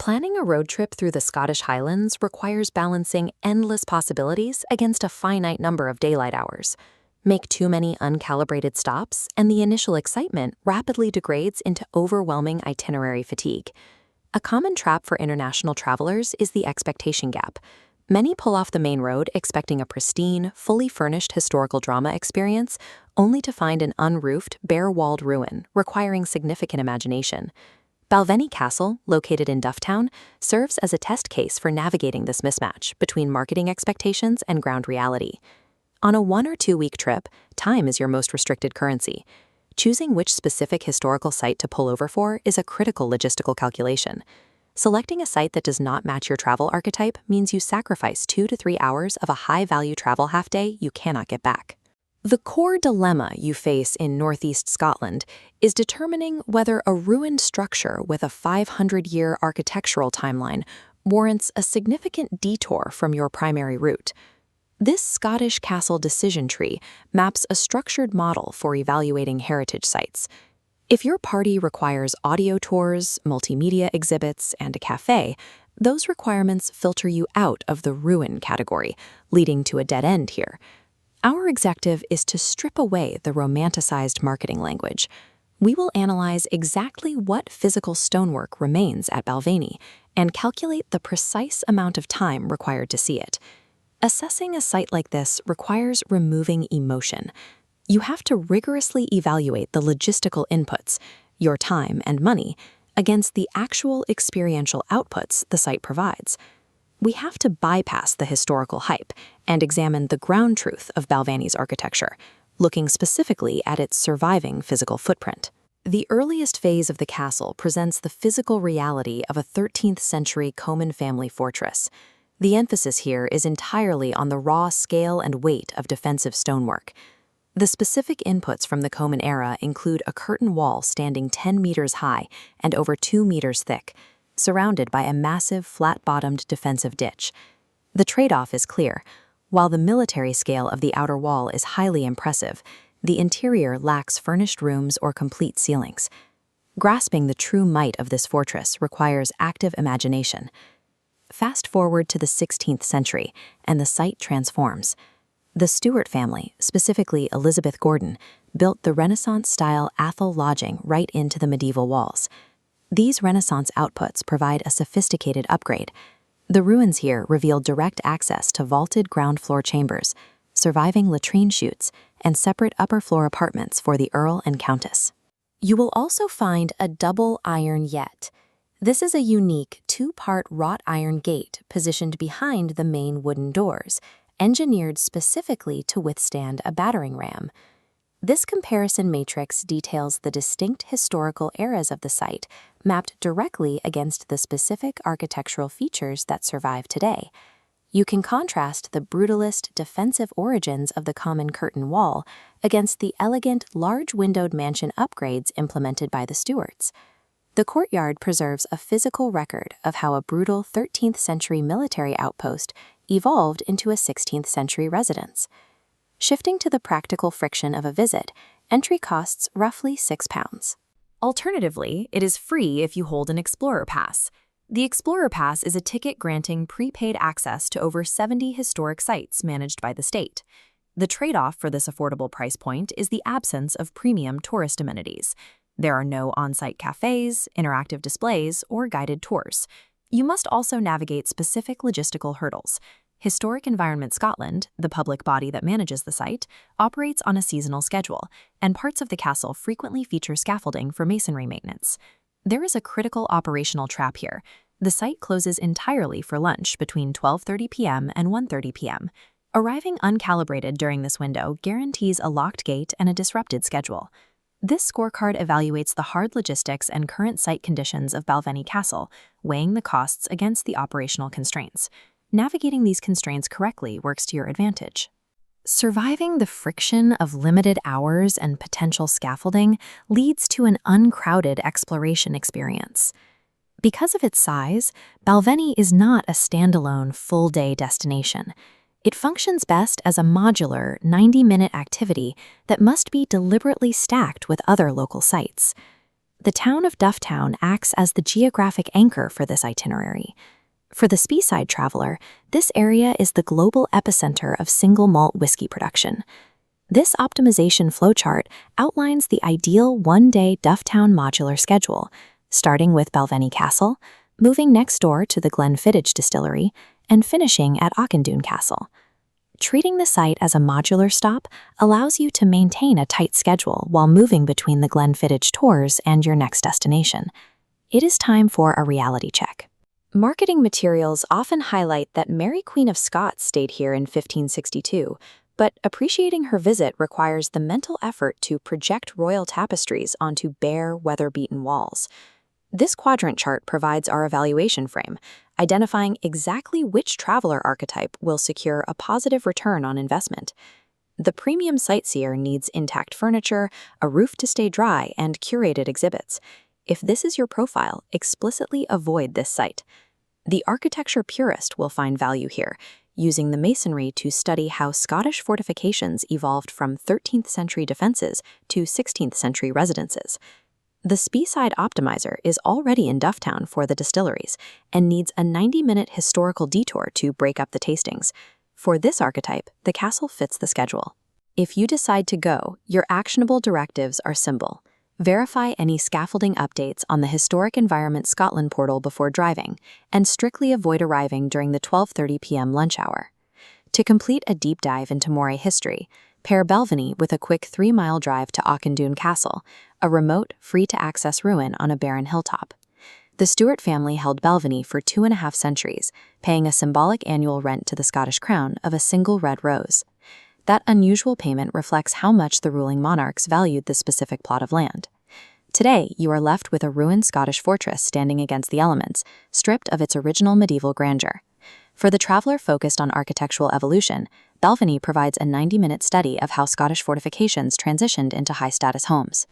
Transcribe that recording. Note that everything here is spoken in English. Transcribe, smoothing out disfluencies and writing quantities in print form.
Planning a road trip through the Scottish Highlands requires balancing endless possibilities against a finite number of daylight hours. Make too many uncalibrated stops, and the initial excitement rapidly degrades into overwhelming itinerary fatigue. A common trap for international travelers is the expectation gap. Many pull off the main road expecting a pristine, fully furnished historical drama experience, only to find an unroofed, bare-walled ruin requiring significant imagination. Balvenie Castle, located in Dufftown, serves as a test case for navigating this mismatch between marketing expectations and ground reality. On a 1 or 2 week trip, time is your most restricted currency. Choosing which specific historical site to pull over for is a critical logistical calculation. Selecting a site that does not match your travel archetype means you sacrifice 2 to 3 hours of a high-value travel half-day you cannot get back. The core dilemma you face in northeast Scotland is determining whether a ruined structure with a 500-year architectural timeline warrants a significant detour from your primary route. This Scottish castle decision tree maps a structured model for evaluating heritage sites. If your party requires audio tours, multimedia exhibits, and a cafe, those requirements filter you out of the ruin category, leading to a dead end here. Our objective is to strip away the romanticized marketing language. We will analyze exactly what physical stonework remains at Balvenie and calculate the precise amount of time required to see it. Assessing a site like this requires removing emotion. You have to rigorously evaluate the logistical inputs, your time and money, against the actual experiential outputs the site provides. We have to bypass the historical hype and examine the ground truth of Balvenie's architecture, looking specifically at its surviving physical footprint. The earliest phase of the castle presents the physical reality of a 13th century Comyn family fortress. The emphasis here is entirely on the raw scale and weight of defensive stonework. The specific inputs from the Comyn era include a curtain wall standing 10 meters high and over 2 meters thick, surrounded by a massive flat-bottomed defensive ditch. The trade-off is clear. While the military scale of the outer wall is highly impressive, the interior lacks furnished rooms or complete ceilings. Grasping the true might of this fortress requires active imagination. Fast forward to the 16th century, and the site transforms. The Stuart family, specifically Elizabeth Gordon, built the Renaissance-style Athol lodging right into the medieval walls. These Renaissance outputs provide a sophisticated upgrade. The ruins here reveal direct access to vaulted ground-floor chambers, surviving latrine chutes, and separate upper-floor apartments for the Earl and Countess. You will also find a double iron yett. This is a unique 2-part wrought iron gate positioned behind the main wooden doors, engineered specifically to withstand a battering ram. This comparison matrix details the distinct historical eras of the site, mapped directly against the specific architectural features that survive today. You can contrast the brutalist, defensive origins of the Comyn curtain wall against the elegant, large-windowed mansion upgrades implemented by the Stuarts. The courtyard preserves a physical record of how a brutal 13th century military outpost evolved into a 16th century residence. Shifting to the practical friction of a visit, entry costs roughly £6. Alternatively, it is free if you hold an Explorer Pass. The Explorer Pass is a ticket granting prepaid access to over 70 historic sites managed by the state. The trade-off for this affordable price point is the absence of premium tourist amenities. There are no on-site cafes, interactive displays, or guided tours. You must also navigate specific logistical hurdles. Historic Environment Scotland, the public body that manages the site, operates on a seasonal schedule, and parts of the castle frequently feature scaffolding for masonry maintenance. There is a critical operational trap here. The site closes entirely for lunch between 12:30 p.m. and 1:30 p.m. Arriving uncalibrated during this window guarantees a locked gate and a disrupted schedule. This scorecard evaluates the hard logistics and current site conditions of Balvenie Castle, weighing the costs against the operational constraints. Navigating these constraints correctly works to your advantage. Surviving the friction of limited hours and potential scaffolding leads to an uncrowded exploration experience. Because of its size, Balvenie is not a standalone full-day destination. It functions best as a modular 90-minute activity that must be deliberately stacked with other local sites. The town of Dufftown acts as the geographic anchor for this itinerary. For the Speyside traveler, this area is the global epicenter of single malt whiskey production. This optimization flowchart outlines the ideal one-day Dufftown modular schedule, starting with Balvenie Castle, moving next door to the Glenfiddich distillery, and finishing at Auchindoun Castle. Treating the site as a modular stop allows you to maintain a tight schedule while moving between the Glenfiddich tours and your next destination. It is time for a reality check. Marketing materials often highlight that Mary Queen of Scots stayed here in 1562, but appreciating her visit requires the mental effort to project royal tapestries onto bare, weather-beaten walls. This quadrant chart provides our evaluation frame, identifying exactly which traveler archetype will secure a positive return on investment. The premium sightseer needs intact furniture, a roof to stay dry, and curated exhibits. If this is your profile, explicitly avoid this site. The architecture purist will find value here, using the masonry to study how Scottish fortifications evolved from 13th century defenses to 16th century residences. The Speyside optimizer is already in Dufftown for the distilleries and needs a 90-minute historical detour to break up the tastings. For this archetype, the castle fits the schedule. If you decide to go, your actionable directives are simple. Verify any scaffolding updates on the Historic Environment Scotland portal before driving, and strictly avoid arriving during the 12:30 p.m. lunch hour. To complete a deep dive into Moray history, pair Balvenie with a quick 3-mile drive to Auchindoun Castle, a remote, free-to-access ruin on a barren hilltop. The Stuart family held Balvenie for 2.5 centuries, paying a symbolic annual rent to the Scottish crown of a single red rose. That unusual payment reflects how much the ruling monarchs valued the specific plot of land. Today, you are left with a ruined Scottish fortress standing against the elements, stripped of its original medieval grandeur. For the traveler focused on architectural evolution, Balvenie provides a 90-minute study of how Scottish fortifications transitioned into high-status homes.